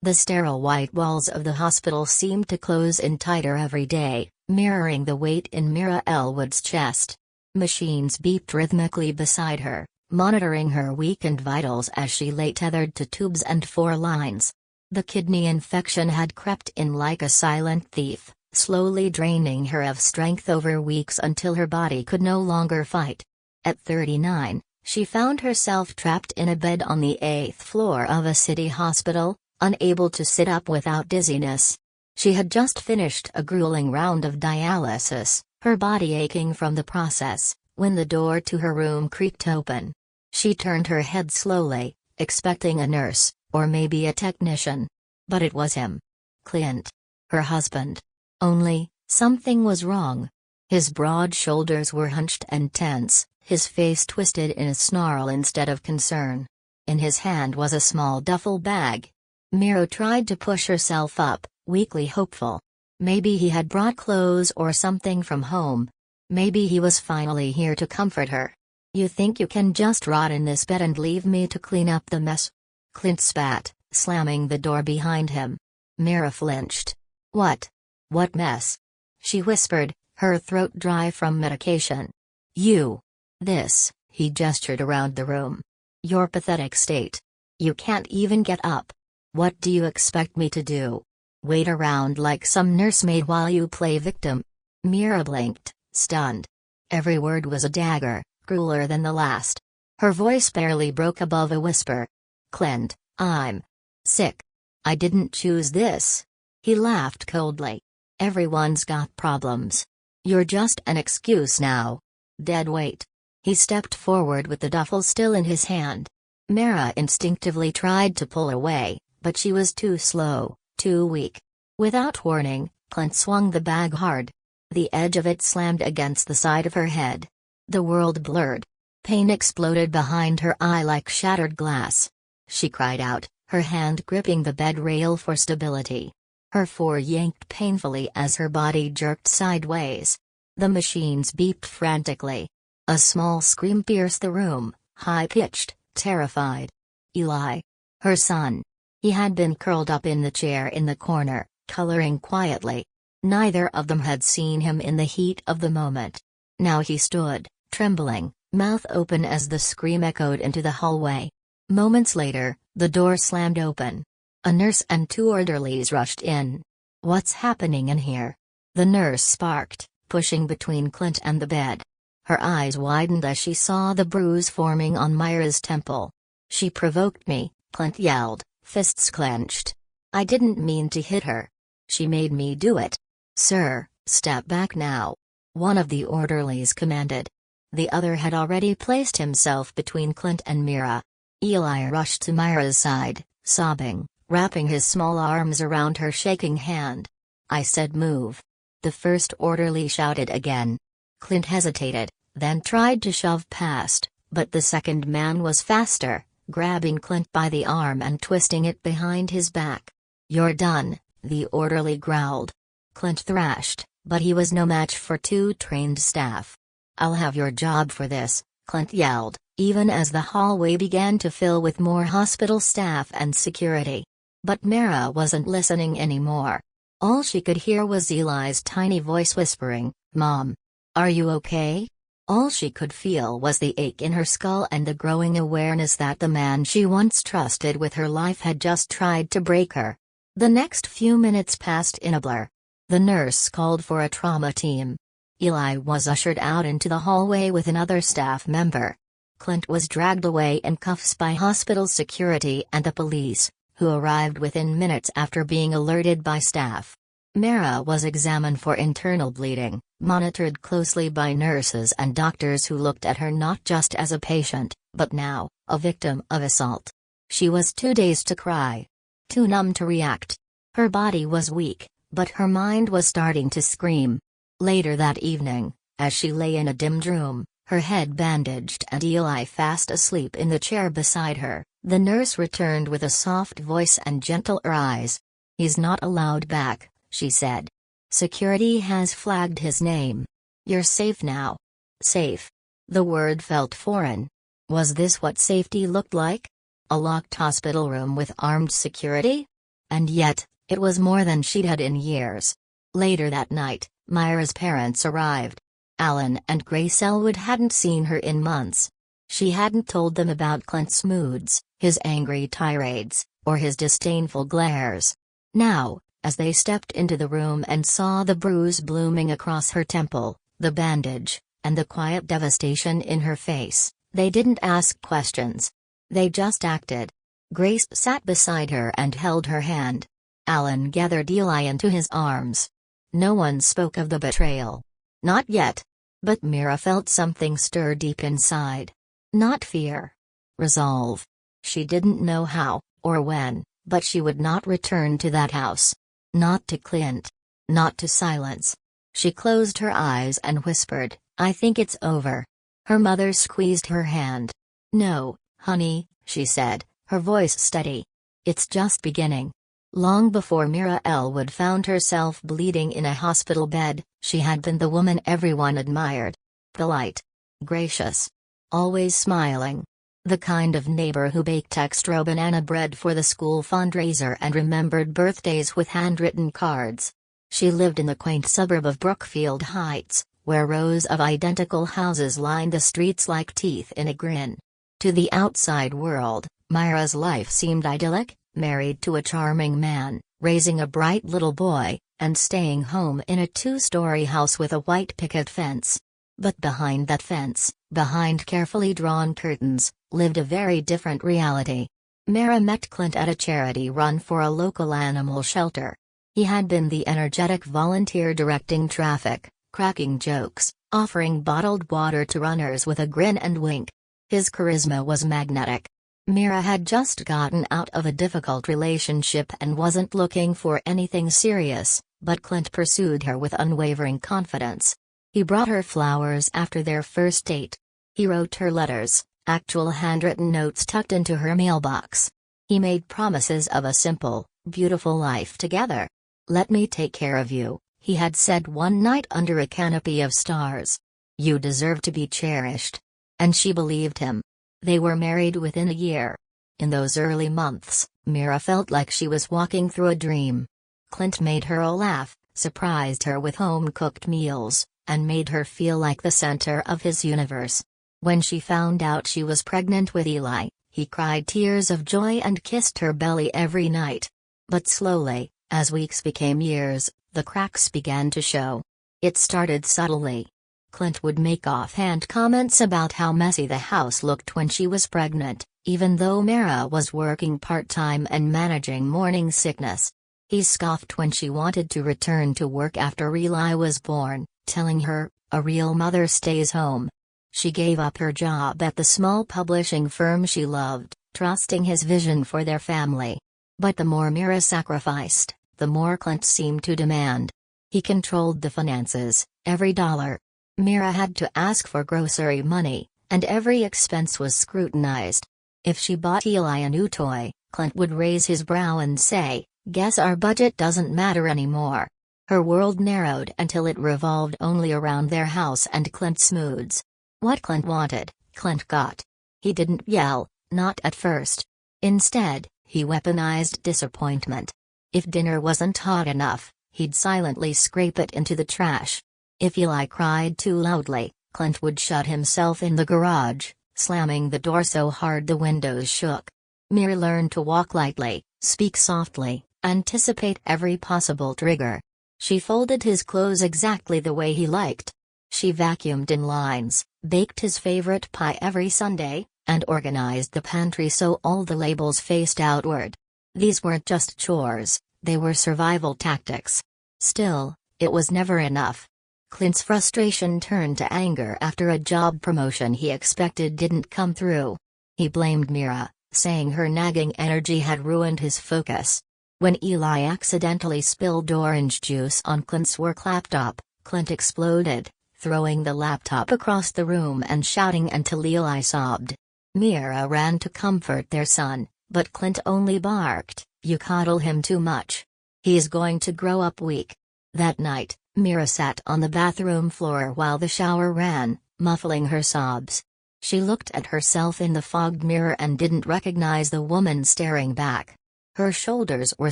The sterile white walls of the hospital seemed to close in tighter every day, mirroring the weight in Mira Elwood's chest. Machines beeped rhythmically beside her, monitoring her weakened vitals as she lay tethered to tubes and 4 lines. The kidney infection had crept in like a silent thief, slowly draining her of strength over weeks until her body could no longer fight. At 39, she found herself trapped in a bed on the 8th floor of a city hospital, unable to sit up without dizziness. She had just finished a grueling round of dialysis, her body aching from the process, when the door to her room creaked open. She turned her head slowly, expecting a nurse, or maybe a technician. But it was him. Clint. Her husband. Only, something was wrong. His broad shoulders were hunched and tense, his face twisted in a snarl instead of concern. In his hand was a small duffel bag. Mira tried to push herself up, weakly hopeful. Maybe he had brought clothes or something from home. Maybe he was finally here to comfort her. "You think you can just rot in this bed and leave me to clean up the mess?" Clint spat, slamming the door behind him. Mira flinched. "What? What mess?" she whispered, her throat dry from medication. "You. This," he gestured around the room. "Your pathetic state. You can't even get up. What do you expect me to do? Wait around like some nursemaid while you play victim?" Mira blinked, stunned. Every word was a dagger, crueler than the last. Her voice barely broke above a whisper. "Clint, I'm sick. I didn't choose this." He laughed coldly. "Everyone's got problems. You're just an excuse now." Dead weight. He stepped forward with the duffel still in his hand. Mira instinctively tried to pull away, but she was too slow, too weak. Without warning, Clint swung the bag hard. The edge of it slammed against the side of her head. The world blurred. Pain exploded behind her eye like shattered glass. She cried out, her hand gripping the bed rail for stability. Her fore yanked painfully as her body jerked sideways. The machines beeped frantically. A small scream pierced the room, high-pitched, terrified. Eli. Her son. He had been curled up in the chair in the corner, coloring quietly. Neither of them had seen him in the heat of the moment. Now he stood, trembling, mouth open as the scream echoed into the hallway. Moments later, the door slammed open. A nurse and 2 orderlies rushed in. "What's happening in here?" the nurse sparked, pushing between Clint and the bed. Her eyes widened as she saw the bruise forming on Mira's temple. "She provoked me," Clint yelled, fists clenched. "I didn't mean to hit her. She made me do it." "Sir, step back now," one of the orderlies commanded. The other had already placed himself between Clint and Mira. Eli rushed to Mira's side, sobbing, wrapping his small arms around her shaking hand. "I said move." The first orderly shouted again. Clint hesitated, then tried to shove past, but the second man was faster, grabbing Clint by the arm and twisting it behind his back. "You're done," the orderly growled. Clint thrashed, but he was no match for 2 trained staff. "I'll have your job for this," Clint yelled, even as the hallway began to fill with more hospital staff and security. But Mira wasn't listening anymore. All she could hear was Eli's tiny voice whispering, "Mom. Are you okay?" All she could feel was the ache in her skull and the growing awareness that the man she once trusted with her life had just tried to break her. The next few minutes passed in a blur. The nurse called for a trauma team. Eli was ushered out into the hallway with another staff member. Clint was dragged away in cuffs by hospital security and the police, who arrived within minutes after being alerted by staff. Mira was examined for internal bleeding, monitored closely by nurses and doctors who looked at her not just as a patient, but now, a victim of assault. She was too dazed to cry. Too numb to react. Her body was weak, but her mind was starting to scream. Later that evening, as she lay in a dimmed room, her head bandaged and Eli fast asleep in the chair beside her, the nurse returned with a soft voice and gentle eyes. "He's not allowed back," she said. "Security has flagged his name. You're safe now." Safe. The word felt foreign. Was this what safety looked like? A locked hospital room with armed security? And yet, it was more than she'd had in years. Later that night, Mira's parents arrived. Alan and Grace Elwood hadn't seen her in months. She hadn't told them about Clint's moods, his angry tirades, or his disdainful glares. Now, as they stepped into the room and saw the bruise blooming across her temple, the bandage, and the quiet devastation in her face, they didn't ask questions. They just acted. Grace sat beside her and held her hand. Alan gathered Eli into his arms. No one spoke of the betrayal. Not yet. But Mira felt something stir deep inside. Not fear. Resolve. She didn't know how, or when, but she would not return to that house. Not to Clint. Not to silence. She closed her eyes and whispered, "I think it's over." Her mother squeezed her hand. "No, honey," she said, her voice steady. "It's just beginning." Long before Mira Elwood found herself bleeding in a hospital bed, she had been the woman everyone admired. Polite. Gracious. Always smiling. The kind of neighbor who baked extra banana bread for the school fundraiser and remembered birthdays with handwritten cards. She lived in the quaint suburb of Brookfield Heights, where rows of identical houses lined the streets like teeth in a grin. To the outside world, Mira's life seemed idyllic, married to a charming man, raising a bright little boy, and staying home in a two-story house with a white picket fence. But behind that fence, behind carefully drawn curtains, lived a very different reality. Mira met Clint at a charity run for a local animal shelter. He had been the energetic volunteer directing traffic, cracking jokes, offering bottled water to runners with a grin and wink. His charisma was magnetic. Mira had just gotten out of a difficult relationship and wasn't looking for anything serious, but Clint pursued her with unwavering confidence. He brought her flowers after their first date. He wrote her letters, actual handwritten notes tucked into her mailbox. He made promises of a simple, beautiful life together. "Let me take care of you," he had said one night under a canopy of stars. "You deserve to be cherished." And she believed him. They were married within a year. In those early months, Mira felt like she was walking through a dream. Clint made her laugh, surprised her with home-cooked meals, and made her feel like the center of his universe. When she found out she was pregnant with Eli, he cried tears of joy and kissed her belly every night. But slowly, as weeks became years, the cracks began to show. It started subtly. Clint would make offhand comments about how messy the house looked when she was pregnant, even though Mira was working part-time and managing morning sickness. He scoffed when she wanted to return to work after Eli was born, telling her, "A real mother stays home." She gave up her job at the small publishing firm she loved, trusting his vision for their family. But the more Mira sacrificed, the more Clint seemed to demand. He controlled the finances, every dollar. Mira had to ask for grocery money, and every expense was scrutinized. If she bought Eli a new toy, Clint would raise his brow and say, "Guess our budget doesn't matter anymore." Her world narrowed until it revolved only around their house and Clint's moods. What Clint wanted, Clint got. He didn't yell, not at first. Instead, he weaponized disappointment. If dinner wasn't hot enough, he'd silently scrape it into the trash. If Eli cried too loudly, Clint would shut himself in the garage, slamming the door so hard the windows shook. Mira learned to walk lightly, speak softly, anticipate every possible trigger. She folded his clothes exactly the way he liked. She vacuumed in lines, baked his favorite pie every Sunday, and organized the pantry so all the labels faced outward. These weren't just chores, they were survival tactics. Still, it was never enough. Clint's frustration turned to anger after a job promotion he expected didn't come through. He blamed Mira, saying her nagging energy had ruined his focus. When Eli accidentally spilled orange juice on Clint's work laptop, Clint exploded, throwing the laptop across the room and shouting until Eli sobbed. Mira ran to comfort their son, but Clint only barked, "You coddle him too much. He's going to grow up weak." That night, Mira sat on the bathroom floor while the shower ran, muffling her sobs. She looked at herself in the fogged mirror and didn't recognize the woman staring back. Her shoulders were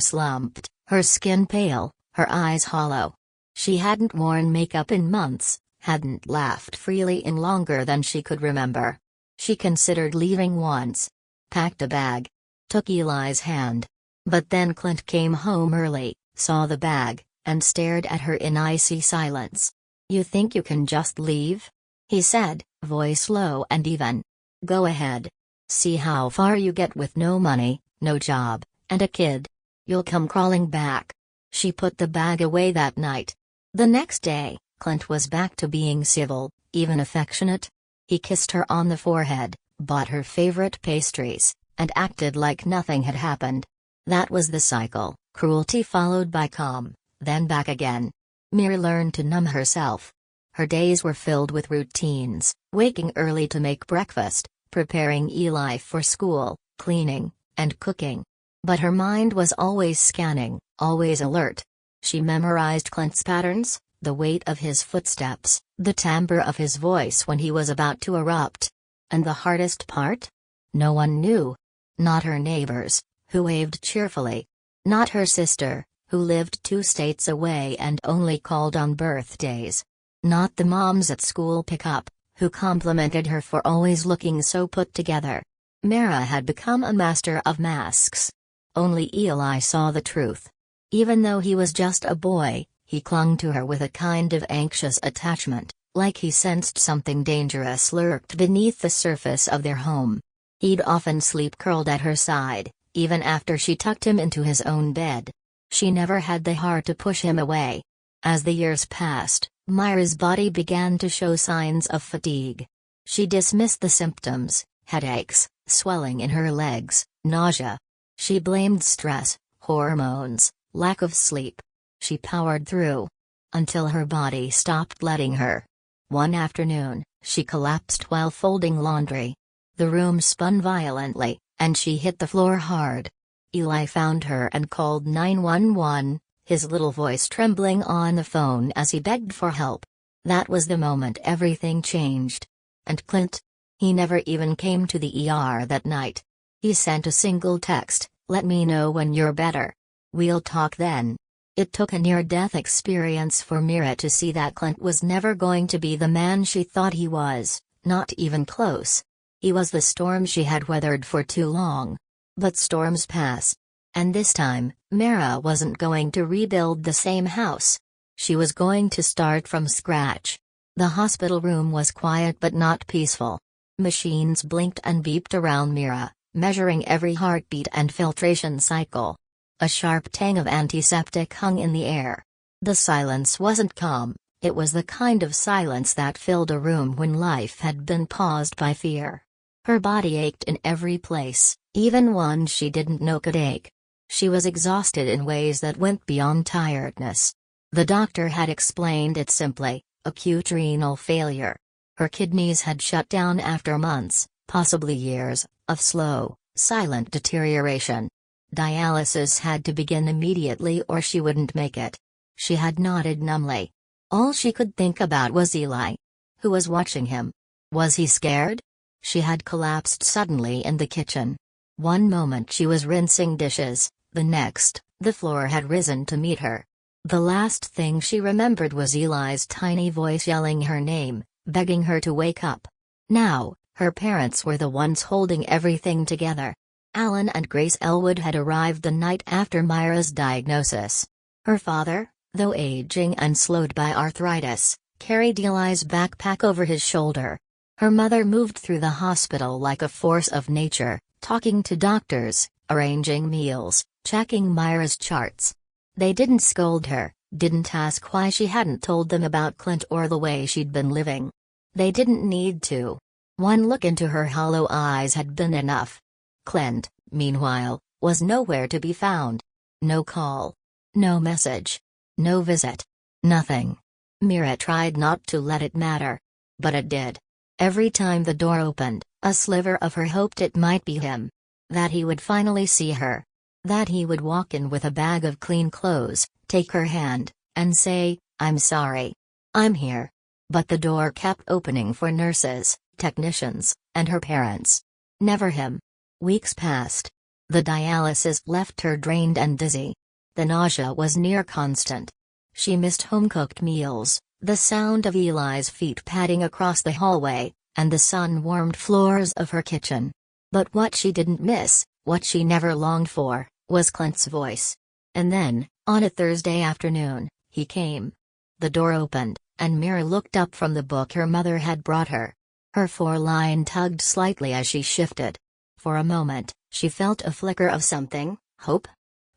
slumped, her skin pale, her eyes hollow. She hadn't worn makeup in months, hadn't laughed freely in longer than she could remember. She considered leaving once. Packed a bag. Took Eli's hand. But then Clint came home early, saw the bag, and stared at her in icy silence. "You think you can just leave?" he said, voice low and even. "Go ahead. See how far you get with no money, no job, and a kid. You'll come crawling back." She put the bag away that night. The next day, Clint was back to being civil, even affectionate. He kissed her on the forehead, bought her favorite pastries, and acted like nothing had happened. That was the cycle, cruelty followed by calm, then back again. Mira learned to numb herself. Her days were filled with routines, waking early to make breakfast, preparing Eli for school, cleaning, and cooking. But her mind was always scanning, always alert. She memorized Clint's patterns, the weight of his footsteps, the timbre of his voice when he was about to erupt. And the hardest part? No one knew. Not her neighbors, who waved cheerfully. Not her sister, who lived 2 states away and only called on birthdays. Not the moms at school pickup, who complimented her for always looking so put together. Mira had become a master of masks. Only Eli saw the truth. Even though he was just a boy, he clung to her with a kind of anxious attachment, like he sensed something dangerous lurked beneath the surface of their home. He'd often sleep curled at her side, even after she tucked him into his own bed. She never had the heart to push him away. As the years passed, Mira's body began to show signs of fatigue. She dismissed the symptoms: headaches, swelling in her legs, nausea. She blamed stress, hormones, lack of sleep. She powered through. Until her body stopped letting her. One afternoon, she collapsed while folding laundry. The room spun violently, and she hit the floor hard. Eli found her and called 911, his little voice trembling on the phone as he begged for help. That was the moment everything changed. And Clint? He never even came to the ER that night. He sent a single text: "Let me know when you're better. We'll talk then." It took a near-death experience for Mira to see that Clint was never going to be the man she thought he was, not even close. He was the storm she had weathered for too long. But storms pass. And this time, Mira wasn't going to rebuild the same house. She was going to start from scratch. The hospital room was quiet but not peaceful. Machines blinked and beeped around Mira, measuring every heartbeat and filtration cycle. A sharp tang of antiseptic hung in the air. The silence wasn't calm, it was the kind of silence that filled a room when life had been paused by fear. Her body ached in every place, even one she didn't know could ache. She was exhausted in ways that went beyond tiredness. The doctor had explained it simply: acute renal failure. Her kidneys had shut down after months, possibly years, of slow, silent deterioration. Dialysis had to begin immediately or she wouldn't make it. She had nodded numbly. All she could think about was Eli. Who was watching him? Was he scared? She had collapsed suddenly in the kitchen. One moment she was rinsing dishes, the next, the floor had risen to meet her. The last thing she remembered was Eli's tiny voice yelling her name, begging her to wake up. Now, her parents were the ones holding everything together. Alan and Grace Elwood had arrived the night after Mira's diagnosis. Her father, though aging and slowed by arthritis, carried Eli's backpack over his shoulder. Her mother moved through the hospital like a force of nature, talking to doctors, arranging meals, checking Mira's charts. They didn't scold her, didn't ask why she hadn't told them about Clint or the way she'd been living. They didn't need to. One look into her hollow eyes had been enough. Clint, meanwhile, was nowhere to be found. No call. No message. No visit. Nothing. Mira tried not to let it matter. But it did. Every time the door opened, a sliver of her hoped it might be him. That he would finally see her. That he would walk in with a bag of clean clothes, take her hand, and say, "I'm sorry. I'm here." But the door kept opening for nurses, technicians, and her parents. Never him. Weeks passed. The dialysis left her drained and dizzy. The nausea was near constant. She missed home-cooked meals, the sound of Eli's feet padding across the hallway, and the sun-warmed floors of her kitchen. But what she didn't miss, what she never longed for, was Clint's voice. And then, on a Thursday afternoon, he came. The door opened, and Mira looked up from the book her mother had brought her. Her foreline tugged slightly as she shifted. For a moment, she felt a flicker of something: hope?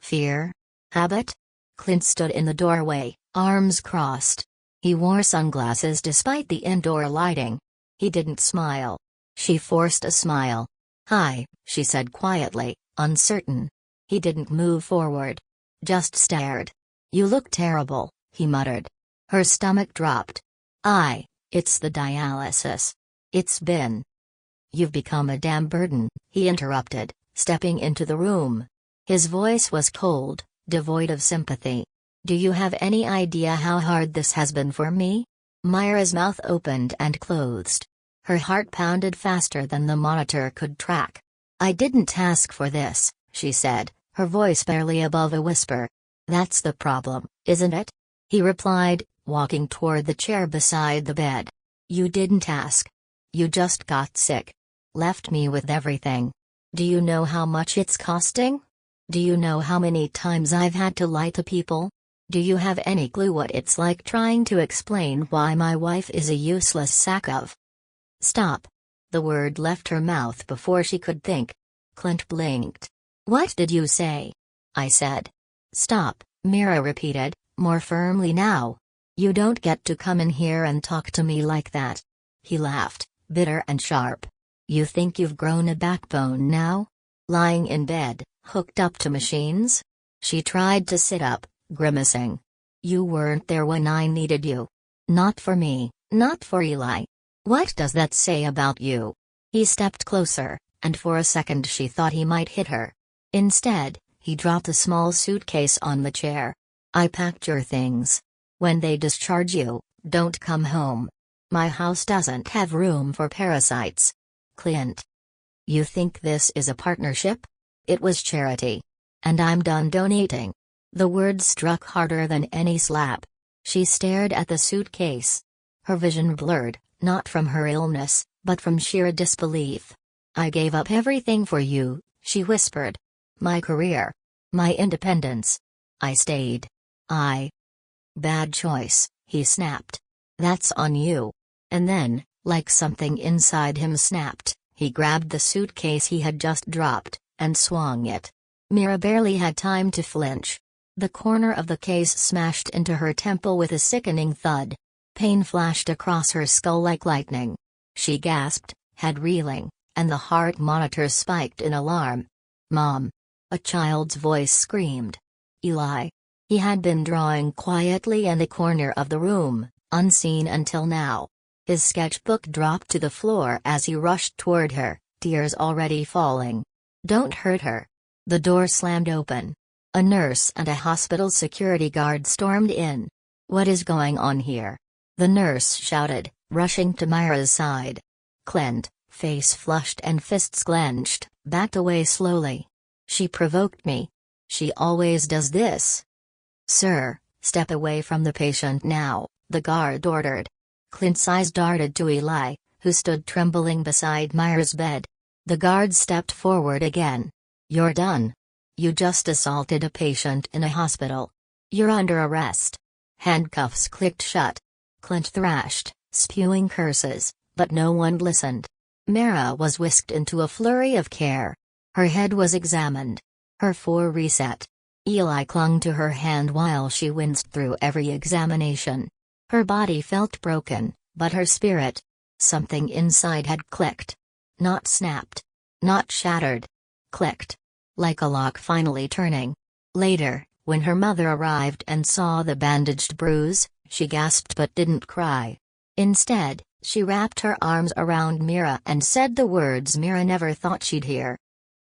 Fear? Habit? Clint stood in the doorway, arms crossed. He wore sunglasses despite the indoor lighting. He didn't smile. She forced a smile. "Hi," she said quietly, uncertain. He didn't move forward. Just stared. "You look terrible," he muttered. Her stomach dropped. It's the dialysis. It's been. You've become a damn burden," he interrupted, stepping into the room. His voice was cold, devoid of sympathy. "Do you have any idea how hard this has been for me?" Mira's mouth opened and closed. Her heart pounded faster than the monitor could track. "I didn't ask for this," she said, her voice barely above a whisper. "That's the problem, isn't it?" he replied, walking toward the chair beside the bed. "You didn't ask. You just got sick. Left me with everything. Do you know how much it's costing? Do you know how many times I've had to lie to people? Do you have any clue what it's like trying to explain why my wife is a useless sack of—" "Stop." The word left her mouth before she could think. Clint blinked. "What did you say?" "I said. Stop," Mira repeated, more firmly now. "You don't get to come in here and talk to me like that." He laughed, bitter and sharp. "You think you've grown a backbone now? Lying in bed, hooked up to machines?" She tried to sit up, grimacing. "You weren't there when I needed you. Not for me, not for Eli. What does that say about you?" He stepped closer, and for a second she thought he might hit her. Instead, he dropped a small suitcase on the chair. "I packed your things. When they discharge you, don't come home. My house doesn't have room for parasites." "Clint. You think this is a partnership?" "It was charity. And I'm done donating." The words struck harder than any slap. She stared at the suitcase. Her vision blurred, not from her illness, but from sheer disbelief. "I gave up everything for you," she whispered. "My career. My independence. I stayed. Bad choice," he snapped. "That's on you." And then, like something inside him snapped, he grabbed the suitcase he had just dropped, and swung it. Mira barely had time to flinch. The corner of the case smashed into her temple with a sickening thud. Pain flashed across her skull like lightning. She gasped, head reeling, and the heart monitor spiked in alarm. "Mom!" A child's voice screamed. Eli. He had been drawing quietly in the corner of the room, unseen until now. His sketchbook dropped to the floor as he rushed toward her, tears already falling. "Don't hurt her." The door slammed open. A nurse and a hospital security guard stormed in. "What is going on here?" the nurse shouted, rushing to Mira's side. Clint, face flushed and fists clenched, backed away slowly. "She provoked me. She always does this." "Sir, step away from the patient now," the guard ordered. Clint's eyes darted to Eli, who stood trembling beside Mira's bed. The guard stepped forward again. "You're done. You just assaulted a patient in a hospital. You're under arrest." Handcuffs clicked shut. Clint thrashed, spewing curses, but no one listened. Mira was whisked into a flurry of care. Her head was examined. Her fore reset. Eli clung to her hand while she winced through every examination. Her body felt broken, but her spirit. Something inside had clicked. Not snapped. Not shattered. Clicked. Like a lock finally turning. Later, when her mother arrived and saw the bandaged bruise, she gasped but didn't cry. Instead, she wrapped her arms around Mira and said the words Mira never thought she'd hear.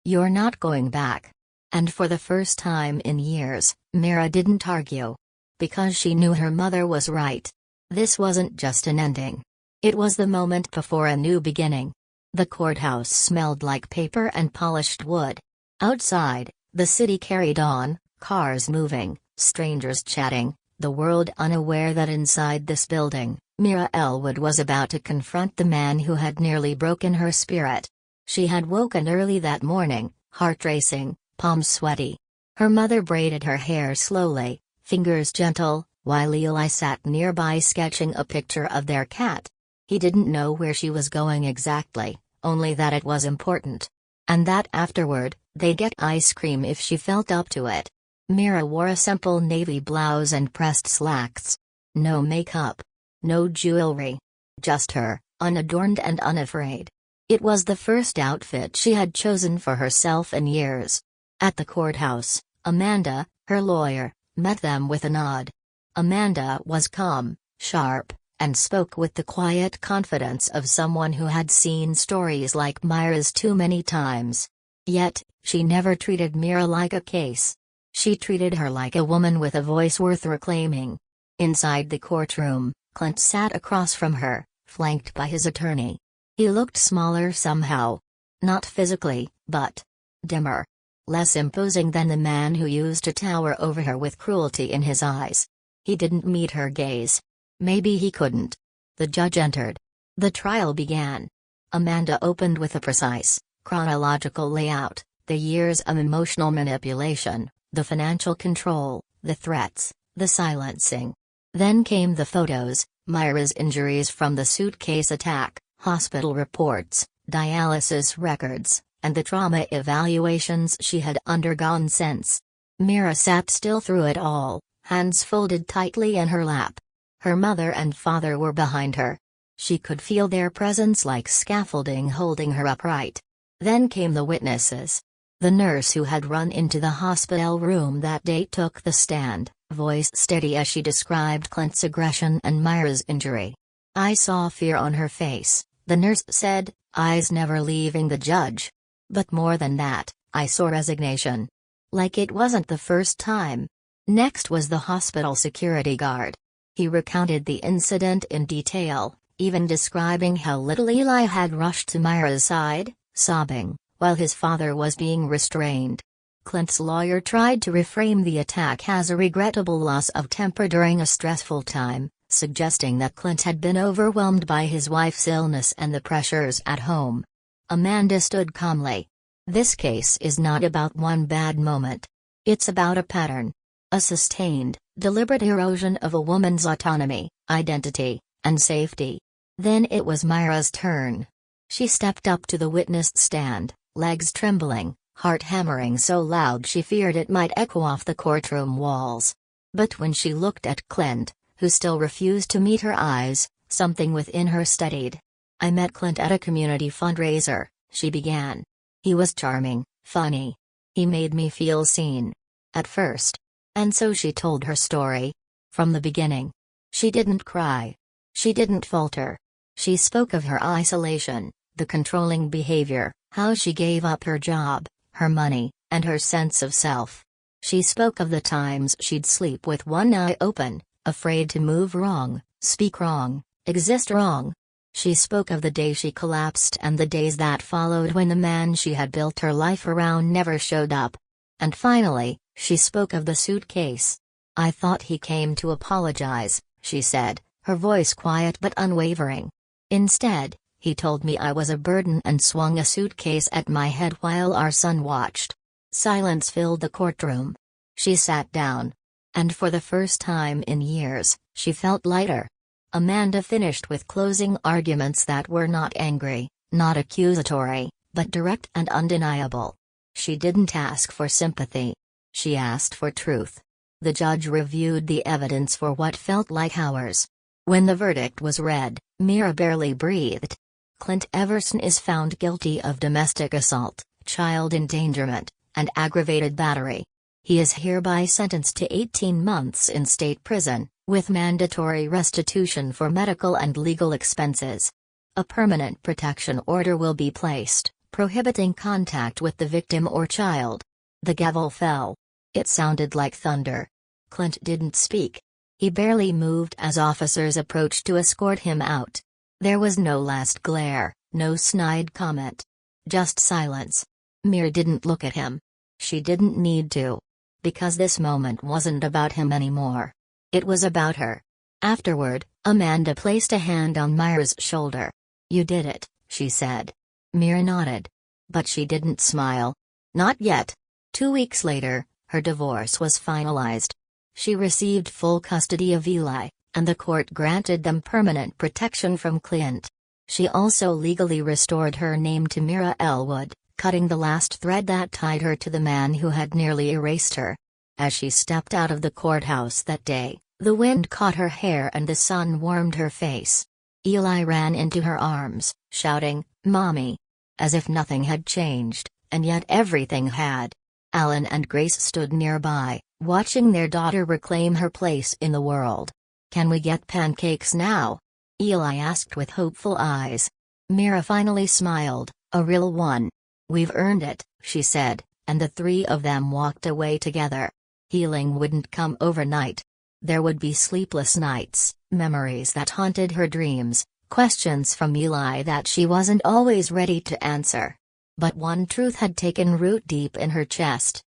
"You're not going back." And for the first time in years, Mira didn't argue. Because she knew her mother was right. This wasn't just an ending. It was the moment before a new beginning. The courthouse smelled like paper and polished wood. Outside, the city carried on, cars moving, strangers chatting, the world unaware that inside this building, Mira Elwood was about to confront the man who had nearly broken her spirit. She had woken early that morning, heart racing, palms sweaty. Her mother braided her hair slowly, fingers gentle, while Eli sat nearby sketching a picture of their cat. He didn't know where she was going exactly, only that it was important. And that afterward, they'd get ice cream if she felt up to it. Mira wore a simple navy blouse and pressed slacks. No makeup. No jewelry. Just her, unadorned and unafraid. It was the first outfit she had chosen for herself in years. At the courthouse, Amanda, her lawyer, met them with a nod. Amanda was calm, sharp, and spoke with the quiet confidence of someone who had seen stories like Mira's too many times. Yet, she never treated Mira like a case. She treated her like a woman with a voice worth reclaiming. Inside the courtroom, Clint sat across from her, flanked by his attorney. He looked smaller somehow. Not physically, but dimmer. Less imposing than the man who used to tower over her with cruelty in his eyes. He didn't meet her gaze. Maybe he couldn't. The judge entered. The trial began. Amanda opened with a precise, chronological layout, the years of emotional manipulation, the financial control, the threats, the silencing. Then came the photos, Mira's injuries from the suitcase attack, hospital reports, dialysis records, and the trauma evaluations she had undergone since. Mira sat still through it all, hands folded tightly in her lap. Her mother and father were behind her. She could feel their presence like scaffolding holding her upright. Then came the witnesses. The nurse who had run into the hospital room that day took the stand, voice steady as she described Clint's aggression and Mira's injury. "I saw fear on her face," the nurse said, eyes never leaving the judge. "But more than that, I saw resignation. Like it wasn't the first time." Next was the hospital security guard. He recounted the incident in detail, even describing how little Eli had rushed to Mira's side, sobbing, while his father was being restrained. Clint's lawyer tried to reframe the attack as a regrettable loss of temper during a stressful time, suggesting that Clint had been overwhelmed by his wife's illness and the pressures at home. Amanda stood calmly. "This case is not about one bad moment. It's about a pattern. A sustained, deliberate erosion of a woman's autonomy, identity, and safety." Then it was Mira's turn. She stepped up to the witness stand, legs trembling, heart hammering so loud she feared it might echo off the courtroom walls. But when she looked at Clint, who still refused to meet her eyes, something within her steadied. "I met Clint at a community fundraiser," she began. "He was charming, funny. He made me feel seen. At first." And so she told her story. From the beginning. She didn't cry. She didn't falter. She spoke of her isolation, the controlling behavior, how she gave up her job, her money, and her sense of self. She spoke of the times she'd sleep with one eye open, afraid to move wrong, speak wrong, exist wrong. She spoke of the day she collapsed and the days that followed when the man she had built her life around never showed up. And finally, she spoke of the suitcase. "I thought he came to apologize," she said, her voice quiet but unwavering. "Instead, he told me I was a burden and swung a suitcase at my head while our son watched." Silence filled the courtroom. She sat down. And for the first time in years, she felt lighter. Amanda finished with closing arguments that were not angry, not accusatory, but direct and undeniable. She didn't ask for sympathy. She asked for truth. The judge reviewed the evidence for what felt like hours. When the verdict was read, Mira barely breathed. Clint Everson is found guilty of domestic assault, child endangerment, and aggravated battery. He is hereby sentenced to 18 months in state prison, with mandatory restitution for medical and legal expenses. A permanent protection order will be placed, prohibiting contact with the victim or child. The gavel fell. It sounded like thunder. Clint didn't speak. He barely moved as officers approached to escort him out. There was no last glare, no snide comment. Just silence. Mira didn't look at him. She didn't need to. Because this moment wasn't about him anymore. It was about her. Afterward, Amanda placed a hand on Mira's shoulder. "You did it," she said. Mira nodded. But she didn't smile. Not yet. 2 weeks later, her divorce was finalized. She received full custody of Eli, and the court granted them permanent protection from Clint. She also legally restored her name to Mira Elwood, cutting the last thread that tied her to the man who had nearly erased her. As she stepped out of the courthouse that day, the wind caught her hair and the sun warmed her face. Eli ran into her arms, shouting, "Mommy!" As if nothing had changed, and yet everything had. Alan and Grace stood nearby, watching their daughter reclaim her place in the world. "Can we get pancakes now?" Eli asked with hopeful eyes. Mira finally smiled, a real one. "We've earned it," she said, and the three of them walked away together. Healing wouldn't come overnight. There would be sleepless nights, memories that haunted her dreams, questions from Eli that she wasn't always ready to answer. But one truth had taken root deep in her chest.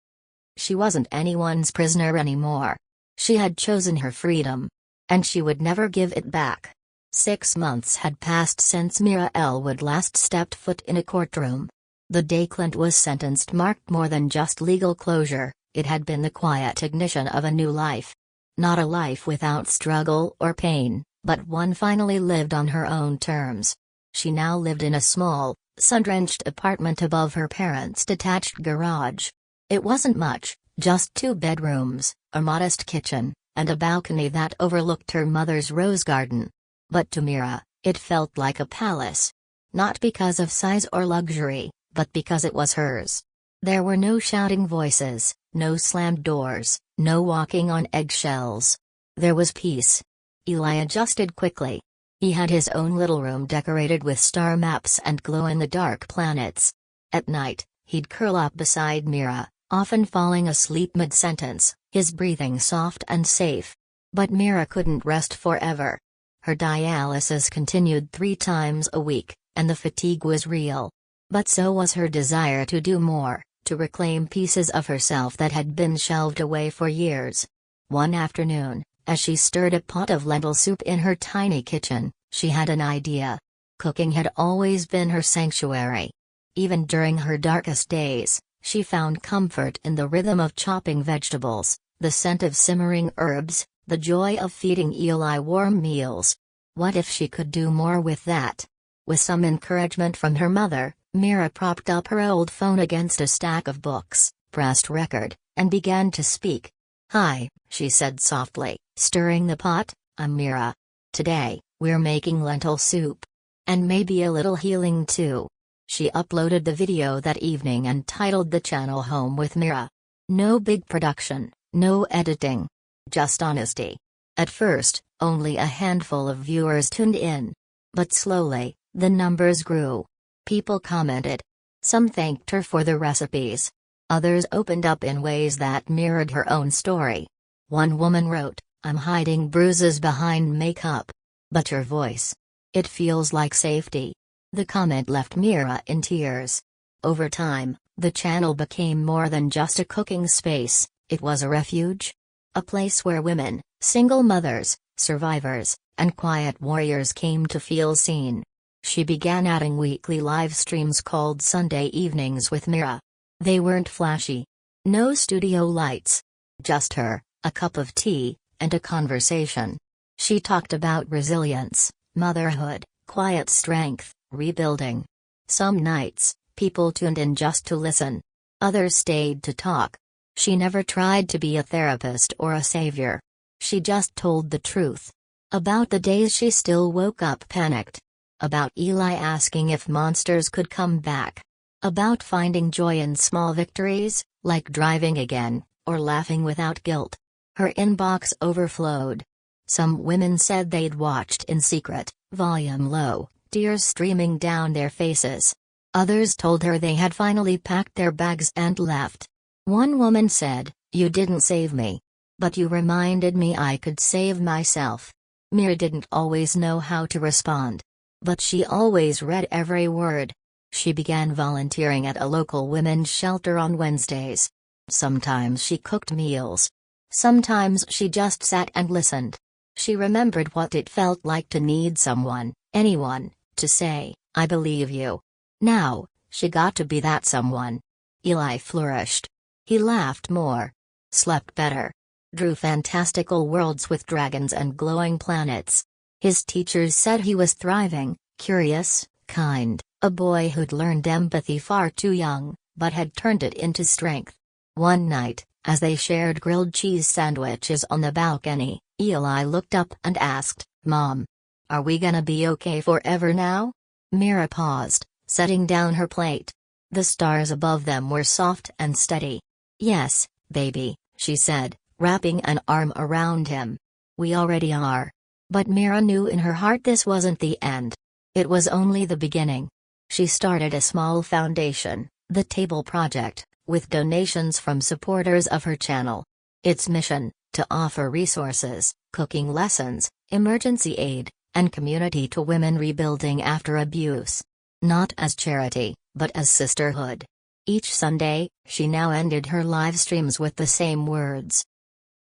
She wasn't anyone's prisoner anymore. She had chosen her freedom. And she would never give it back. 6 months had passed since Mira Elwood last stepped foot in a courtroom. The day Clint was sentenced marked more than just legal closure, it had been the quiet ignition of a new life. Not a life without struggle or pain, but one finally lived on her own terms. She now lived in a small, sun-drenched apartment above her parents' detached garage. It wasn't much, just 2 bedrooms, a modest kitchen, and a balcony that overlooked her mother's rose garden. But to Mira, it felt like a palace. Not because of size or luxury, but because it was hers. There were no shouting voices, no slammed doors, no walking on eggshells. There was peace. Eli adjusted quickly. He had his own little room decorated with star maps and glow-in-the-dark planets. At night, he'd curl up beside Mira, often falling asleep mid-sentence, his breathing soft and safe. But Mira couldn't rest forever. Her dialysis continued 3 times a week, and the fatigue was real. But so was her desire to do more, to reclaim pieces of herself that had been shelved away for years. One afternoon, as she stirred a pot of lentil soup in her tiny kitchen, she had an idea. Cooking had always been her sanctuary. Even during her darkest days, she found comfort in the rhythm of chopping vegetables, the scent of simmering herbs, the joy of feeding Eli warm meals. What if she could do more with that? With some encouragement from her mother, Mira propped up her old phone against a stack of books, pressed record, and began to speak. "Hi," she said softly, stirring the pot, "I'm Mira. Today, we're making lentil soup. And maybe a little healing too." She uploaded the video that evening and titled the channel Home with Mira. No big production, no editing. Just honesty. At first, only a handful of viewers tuned in. But slowly, the numbers grew. People commented. Some thanked her for the recipes. Others opened up in ways that mirrored her own story. One woman wrote, "I'm hiding bruises behind makeup. But your voice. It feels like safety." The comment left Mira in tears. Over time, the channel became more than just a cooking space, it was a refuge. A place where women, single mothers, survivors, and quiet warriors came to feel seen. She began adding weekly live streams called Sunday Evenings with Mira. They weren't flashy. No studio lights. Just her, a cup of tea, and a conversation. She talked about resilience, motherhood, quiet strength, rebuilding. Some nights, people tuned in just to listen. Others stayed to talk. She never tried to be a therapist or a savior. She just told the truth. About the days she still woke up panicked. About Eli asking if monsters could come back. About finding joy in small victories, like driving again, or laughing without guilt. Her inbox overflowed. Some women said they'd watched in secret, volume low, tears streaming down their faces. Others told her they had finally packed their bags and left. One woman said, "You didn't save me. But you reminded me I could save myself." Mira didn't always know how to respond. But she always read every word. She began volunteering at a local women's shelter on Wednesdays. Sometimes she cooked meals. Sometimes she just sat and listened. She remembered what it felt like to need someone, anyone, to say, "I believe you." Now, she got to be that someone. Eli flourished. He laughed more. Slept better. Drew fantastical worlds with dragons and glowing planets. His teachers said he was thriving, curious, kind, a boy who'd learned empathy far too young, but had turned it into strength. One night, as they shared grilled cheese sandwiches on the balcony, Eli looked up and asked, "Mom, are we gonna be okay forever now?" Mira paused, setting down her plate. The stars above them were soft and steady. "Yes, baby," she said, wrapping an arm around him. "We already are." But Mira knew in her heart this wasn't the end. It was only the beginning. She started a small foundation, the Table Project, with donations from supporters of her channel. Its mission, to offer resources, cooking lessons, emergency aid, and community to women rebuilding after abuse. Not as charity, but as sisterhood. Each Sunday, she now ended her live streams with the same words.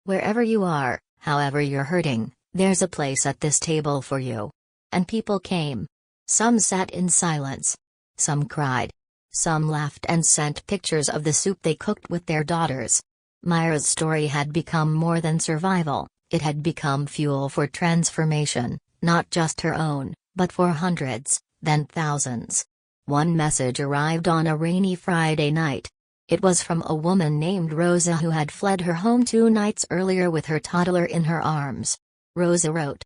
"Wherever you are, however you're hurting, there's a place at this table for you." And people came. Some sat in silence. Some cried. Some laughed and sent pictures of the soup they cooked with their daughters. Mira's story had become more than survival, it had become fuel for transformation, not just her own, but for hundreds, then thousands. One message arrived on a rainy Friday night. It was from a woman named Rosa who had fled her home 2 nights earlier with her toddler in her arms. Rosa wrote,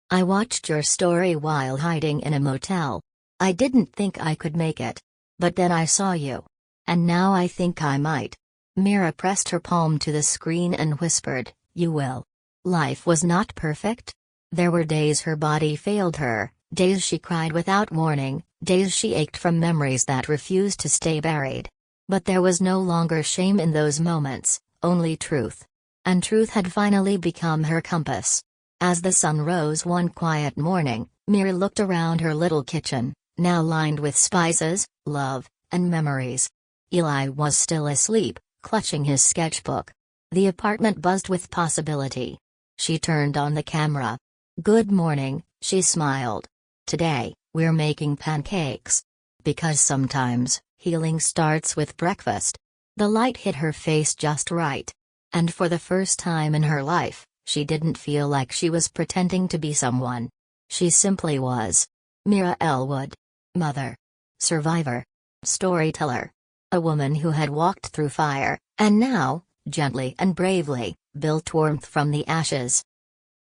"I watched your story while hiding in a motel. I didn't think I could make it. But then I saw you. And now I think I might." Mira pressed her palm to the screen and whispered, "You will." Life was not perfect. There were days her body failed her, days she cried without warning, days she ached from memories that refused to stay buried. But there was no longer shame in those moments, only truth. And truth had finally become her compass. As the sun rose one quiet morning, Mira looked around her little kitchen, now lined with spices, love, and memories. Eli was still asleep, clutching his sketchbook. The apartment buzzed with possibility. She turned on the camera. "Good morning," she smiled. "Today, we're making pancakes. Because sometimes, healing starts with breakfast." The light hit her face just right. And for the first time in her life, she didn't feel like she was pretending to be someone. She simply was. Mira Elwood. Mother. Survivor. Storyteller. A woman who had walked through fire, and now, gently and bravely, built warmth from the ashes.